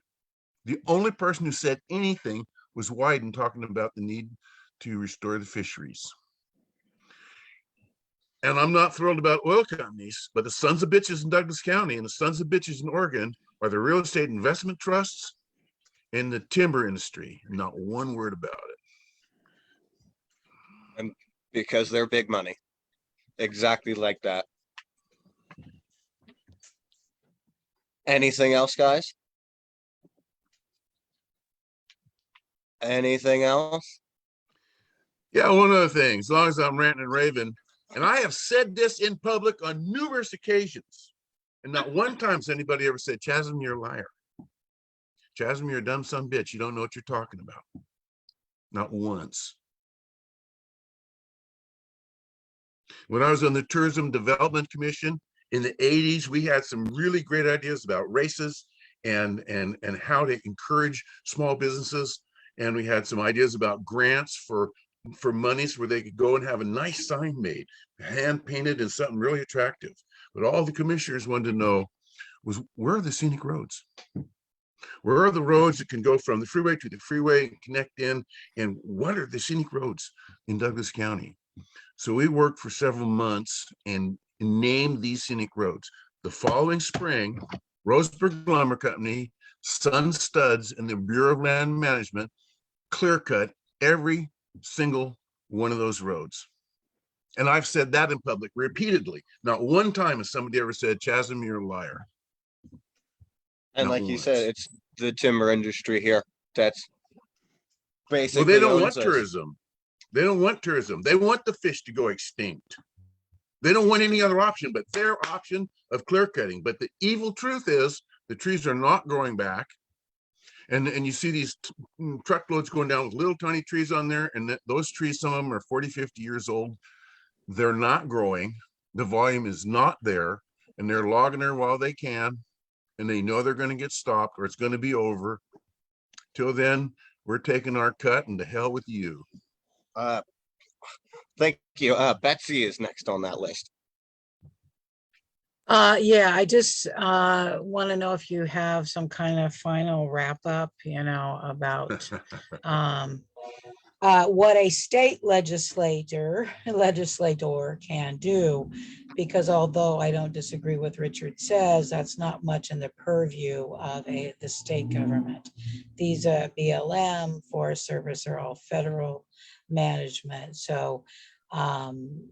S7: The only person who said anything was Wyden, talking about the need to restore the fisheries. And I'm not thrilled about oil companies, but the sons of bitches in Douglas County and the sons of bitches in Oregon are the real estate investment trusts and the timber industry. Not one word about it.
S3: Because they're big money. Exactly like that. Anything else, guys? Anything else?
S7: Yeah, one other thing, as long as I'm ranting and raving, and I have said this in public on numerous occasions, and not one time has anybody ever said, Chasm, you're a liar. Chasm, you're a dumb son of a bitch. You don't know what you're talking about. Not once. When I was on the Tourism Development Commission in the 80s, we had some really great ideas about races and how to encourage small businesses. And we had some ideas about grants for monies where they could go and have a nice sign made, hand painted and something really attractive. But all the commissioners wanted to know was, where are the scenic roads? Where are the roads that can go from the freeway to the freeway and connect in? And what are the scenic roads in Douglas County? So we worked for several months and named these scenic roads. The following spring, Roseburg Lumber Company, Sun Studs, and the Bureau of Land Management clear cut every single one of those roads. And I've said that in public repeatedly. Not one time has somebody ever said, Chasm, you're a liar.
S3: And
S7: Not
S3: like you said,
S7: once.
S3: it's the timber industry here that's
S7: Well,
S3: basically
S7: they don't
S3: owns
S7: want
S3: us.
S7: tourism. They don't want tourism. They want the fish to go extinct. They don't want any other option but their option of clear cutting. But the evil truth is the trees are not growing back. And you see these truckloads going down with little tiny trees on there. And those trees, some of them are 40, 50 years old. They're not growing. The volume is not there. And they're logging there while they can. And they know they're going to get stopped or it's going to be over. Till then, we're taking our cut and to hell with you.
S3: Thank you. Betsy is next on that list.
S1: Yeah, I just want to know if you have some kind of final wrap up, about what a state legislator can do, because although I don't disagree with Richard says, that's not much in the purview of the state government. These BLM, Forest Service are all federal management. So, in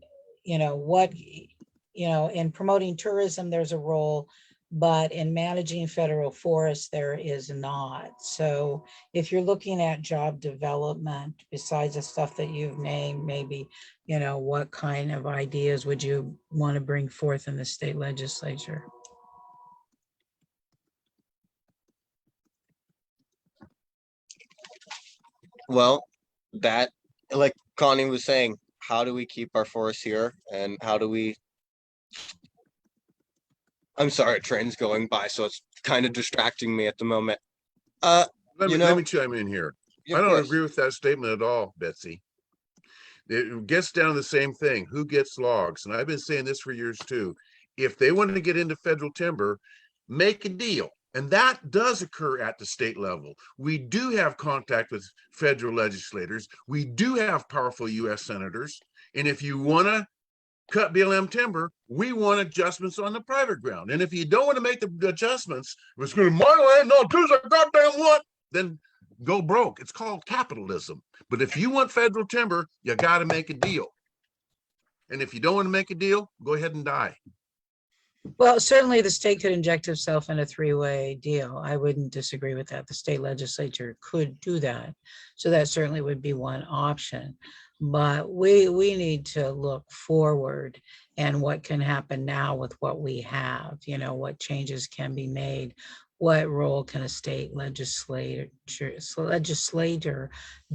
S1: promoting tourism, there's a role, but in managing federal forests, there is not. So if you're looking at job development, besides the stuff that you've named, maybe, what kind of ideas would you want to bring forth in the state legislature?
S3: Well, that, like Connie was saying, how do we keep our forests here and how do we, I'm sorry, a train's going by, so it's kind of distracting me at the moment.
S7: Let
S3: You
S7: me
S3: know-
S7: chime in here.
S3: Of
S7: I don't
S3: course.
S7: agree with that statement at all, Betsy. It gets down to the same thing. Who gets logs? And I've been saying this for years too. If they wanted to get into federal timber, make a deal. And that does occur at the state level. We do have contact with federal legislators. We do have powerful US senators. And if you want to cut BLM timber, we want adjustments on the private ground. And if you don't want to make the adjustments, if it's going to my land, no, do the goddamn what, then go broke. It's called capitalism. But if you want federal timber, you got to make a deal. And if you don't want to make a deal, go ahead and die.
S1: Well, certainly the state could inject itself in a three-way deal. I wouldn't disagree with that. The state legislature could do that. So that certainly would be one option. But we need to look forward and what can happen now with what we have, what changes can be made, what role can a state legislator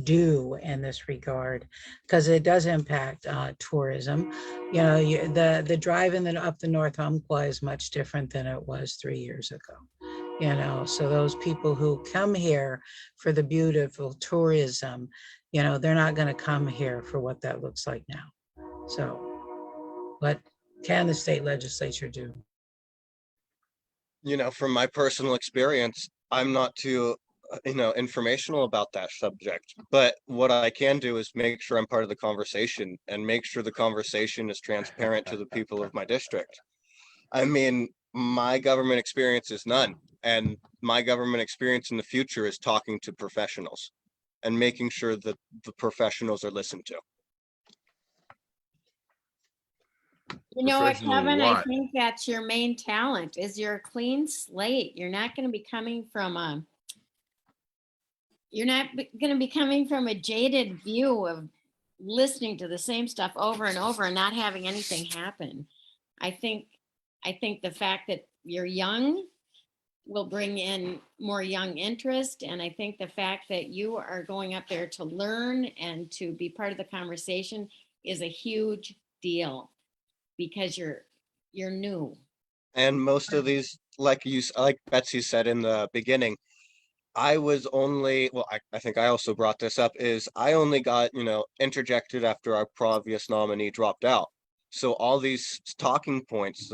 S1: do in this regard? Because it does impact tourism. You know, the drive up the North Umpqua is much different than it was 3 years ago. You know, so those people who come here for the beautiful tourism, you know, they're not going to come here for what that looks like now. So what can the state legislature do?
S3: You know, from my personal experience, I'm not too, informational about that subject. But what I can do is make sure I'm part of the conversation and make sure the conversation is transparent to the people of my district. I mean, my government experience is none. And my government experience in the future is talking to professionals and making sure that the professionals are listened to.
S4: You know what,
S7: Professional
S4: Kevin, I
S7: what?
S4: think that's your main talent is you're a clean slate. You're not going to be coming from a jaded view of listening to the same stuff over and over and not having anything happen. I think the fact that you're young will bring in more young interest. And I think the fact that you are going up there to learn and to be part of the conversation is a huge deal because you're new.
S3: And most of these, like Betsy said in the beginning, I was only, well, I think I also brought this up, is I only got, interjected after our previous nominee dropped out. So all these talking points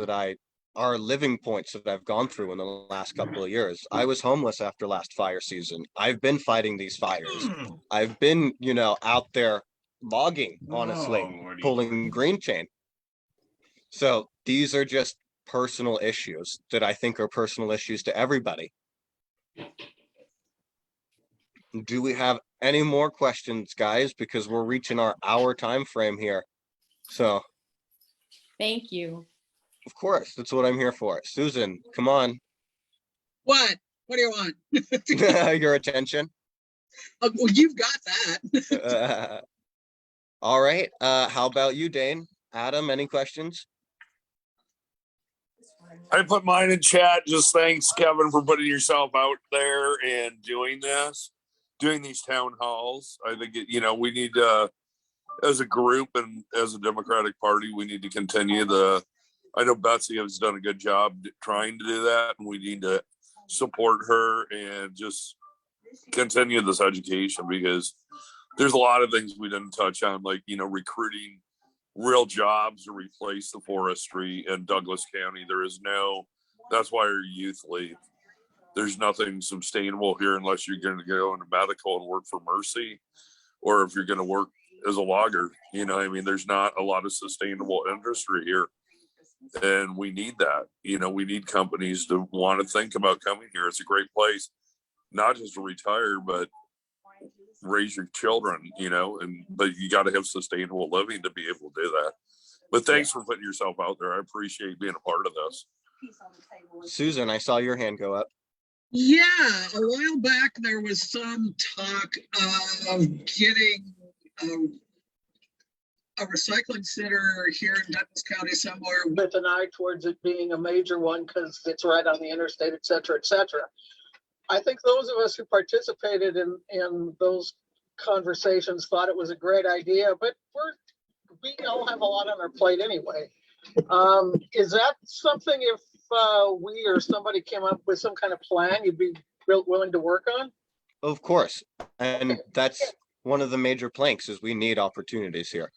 S3: are living points that I've gone through in the last couple of years. I was homeless after last fire season. I've been fighting these fires. I've been, out there logging, honestly,
S7: Oh, Lordy.
S3: pulling green chain. So these are just personal issues that I think are personal issues to everybody. Do we have any more questions, guys? Because we're reaching our hour time frame here. So,
S4: Thank you.
S3: of course, that's what I'm here for. Susan, come on.
S2: What? What do you want?
S3: Your attention.
S2: Well, you've got that.
S3: All right. How about you, Dane? Adam, any questions?
S6: I put mine in chat. Just thanks, Kevin, for putting yourself out there and doing these town halls. I think, we need to, as a group and as a Democratic Party, we need to continue I know Betsy has done a good job trying to do that, and we need to support her and just continue this education because there's a lot of things we didn't touch on, like, recruiting real jobs to replace the forestry in Douglas County. That's why our youth leave. There's nothing sustainable here unless you're going to go into medical and work for Mercy, or if you're going to work as a logger. There's not a lot of sustainable industry here. And we need that. We need companies to want to think about coming here. It's a great place, not just to retire, but raise your children, but you got to have sustainable living to be able to do that. But thanks for putting yourself out there. I appreciate being a part of this.
S3: Susan, I saw your hand go up.
S2: Yeah, a while back there was some talk of getting a recycling center here in Douglas County somewhere.
S5: With an eye towards it being a major one because it's right on the interstate, et cetera, et cetera. I think those of us who participated in those conversations thought it was a great idea, but we all have a lot on our plate anyway. Is that something if we or somebody came up with some kind of plan you'd be willing to work on?
S3: Of course. And that's one of the major planks is we need opportunities here.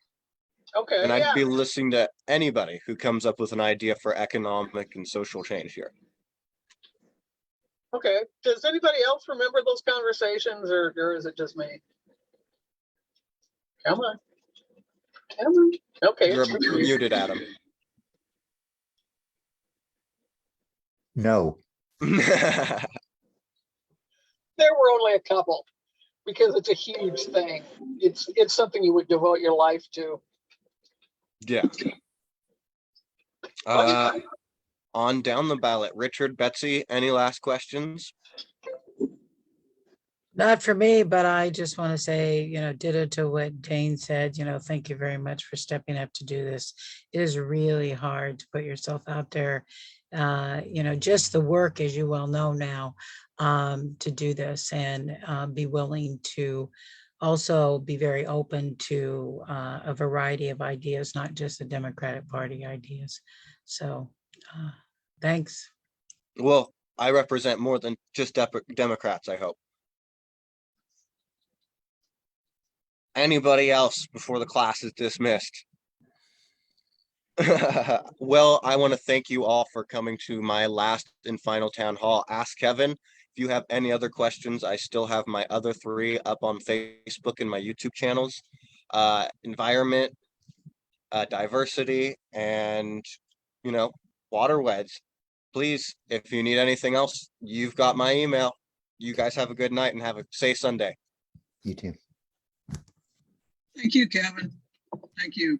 S5: Okay.
S3: And I'd
S5: Yeah.
S3: be listening to anybody who comes up with an idea for economic and social change here.
S5: Okay. Does anybody else remember those conversations or is it just me? Come on. Come on. Okay.
S3: You're muted, Adam.
S8: No.
S5: There were only a couple because it's a huge thing. It's something you would devote your life to.
S3: Yeah. On down the ballot, Richard, Betsy, any last questions?
S1: Not for me, but I just want to say, ditto to what Dane said, thank you very much for stepping up to do this. It is really hard to put yourself out there just the work, as you well know now, to do this and be willing to also be very open to a variety of ideas, not just the Democratic Party ideas. So thanks.
S3: Well, I represent more than just Democrats, I hope. Anybody else before the class is dismissed? Well, I want to thank you all for coming to my last and final town hall. Ask Kevin. If you have any other questions, I still have my other 3 up on Facebook and my YouTube channels. Environment, diversity, and, waterways. Please, if you need anything else, you've got my email. You guys have a good night and have a safe Sunday.
S8: You too.
S2: Thank you, Kevin. Thank you.